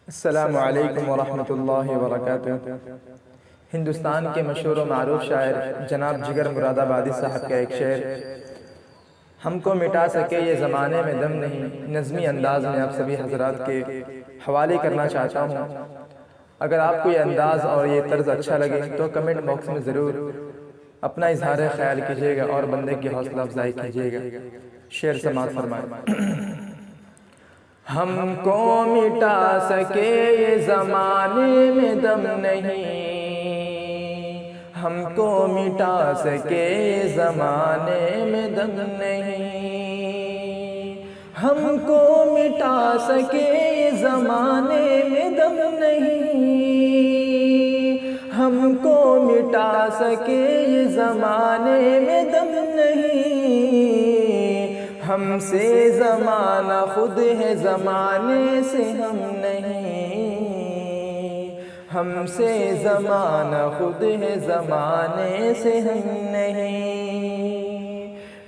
السلام علیکم ورحمۃ اللہ وبرکاتہ۔ ہندوستان کے مشہور و معروف شاعر جناب جگر مراد آبادی صاحب کا ایک شعر، ہم کو مٹا سکے یہ زمانے میں دم نہیں، نظمی انداز میں آپ سبھی حضرات کے حوالے کرنا چاہتا ہوں۔ اگر آپ کو یہ انداز اور یہ طرز اچھا لگے تو کمنٹ باکس میں ضرور اپنا اظہار خیال کیجیے گا اور بندے کی حوصلہ افزائی کیجیے گا۔ شعر سماعت فرمائیں۔ ہم کو مٹا سکے یہ زمانے میں دم نہیں، ہم کو مٹا سکے یہ زمانے میں دم نہیں، ہم کو مٹا سکے یہ زمانے میں دم نہیں، ہم کو مٹا سکے یہ زمانے میں دم نہیں، ہم سے زمانہ خود ہے زمانے سے ہم نہیں، ہم سے زمانہ خود ہے زمانے سے ہم نہیں،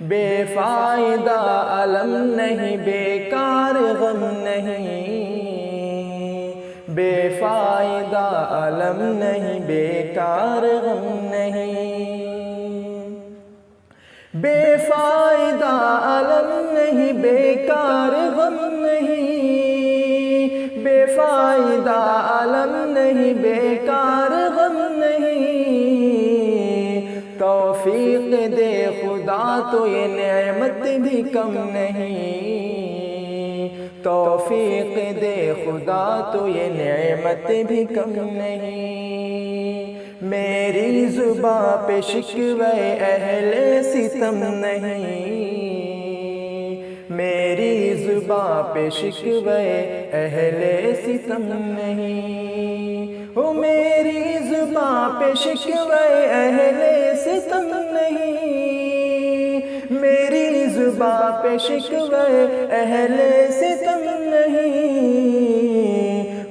بے فائدہ علم نہیں بیکار غم نہیں، بے فائدہ علم نہیں بیکار غم نہیں، بے فائدہ علم نہیں بیکار غم نہیں، بے فائدہ علم نہیں بیکار غم نہیں، توفیق دے خدا تو یہ نعمت بھی کم نہیں، توفیق دے خدا تو یہ نعمت بھی کم نہیں، میری زباں پہ شکوہ اہل ستم نہیں، میری زباں پہ شکوہ اہل ستم نہیں، او میری زباں پہ شکوہ اہل ستم نہیں، میری زباں پہ شکوہ اہل ستم نہیں،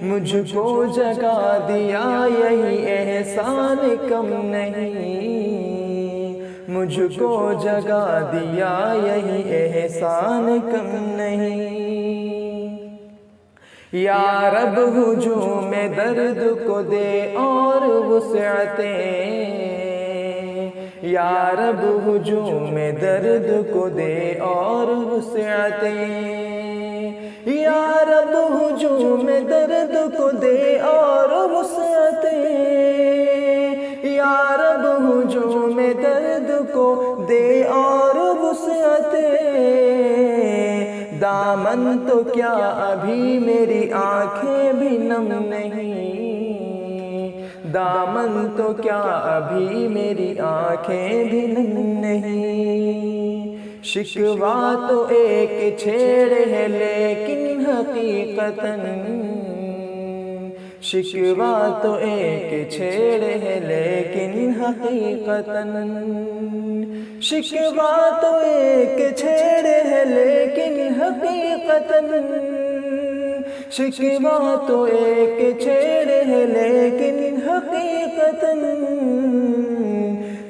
مجھ کو جگا دیا یہی احسان کم نہیں، مجھ کو جگا دیا یہی احسان کم نہیں، یا رب ہجوم درد کو دے اور وسعتیں، یا رب ہجوم درد کو دے اور وسعتیں، یا رب ہجوم درد کو دے اور وسعتیں، یا رب ہجوم درد کو دے اور وسعتیں، دامن تو کیا ابھی میری آنکھیں بھی نم نہیں، دامن تو کیا ابھی میری آنکھیں بھی نم نہیں، شکوہ تو ایک چھیڑ ہے لیکن حقیقتاً، شکوہ تو ایک چھیڑ ہے لیکن حقیقتاً، شکوہ تو ایک چھیڑ ہے لیکن حقیقتاً، شکوہ تو ایک چھیڑ ہے لیکن حقیقتاً،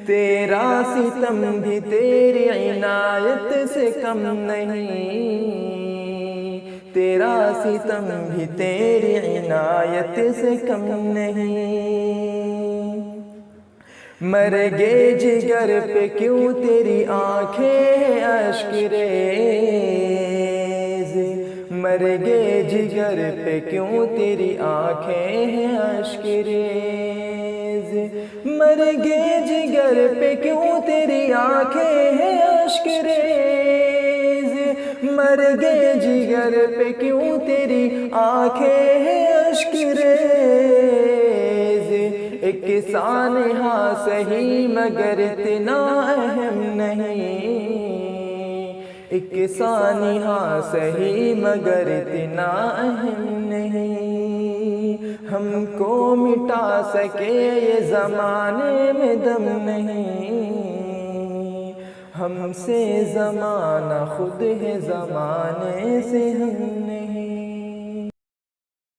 تیرا ستم بھی تیری عنایت سے کم نہیں، تیرا ستم بھی تیری عنایت سے کم نہیں، مرگے جگر پہ کیوں تیری آنکھیں اشک ریز، مرگے جگر پہ کیوں تیری آنکھیں ہیں اشک ریز، مرگے جگر پہ کیوں تیری آنکھیں ہیں اشک ریز، مرگے جگر پہ کیوں تیری آنکھیں ہیں اشک ریز، ایک سانحہ سہی مگر اتنا اہم نہیں، ایک سانحہ سہی مگر اتنا اہم نہیں، ہم کو مٹا سکے یہ زمانے میں دم نہیں، ہم سے زمانہ خود ہے زمانے سے ہم نہیں۔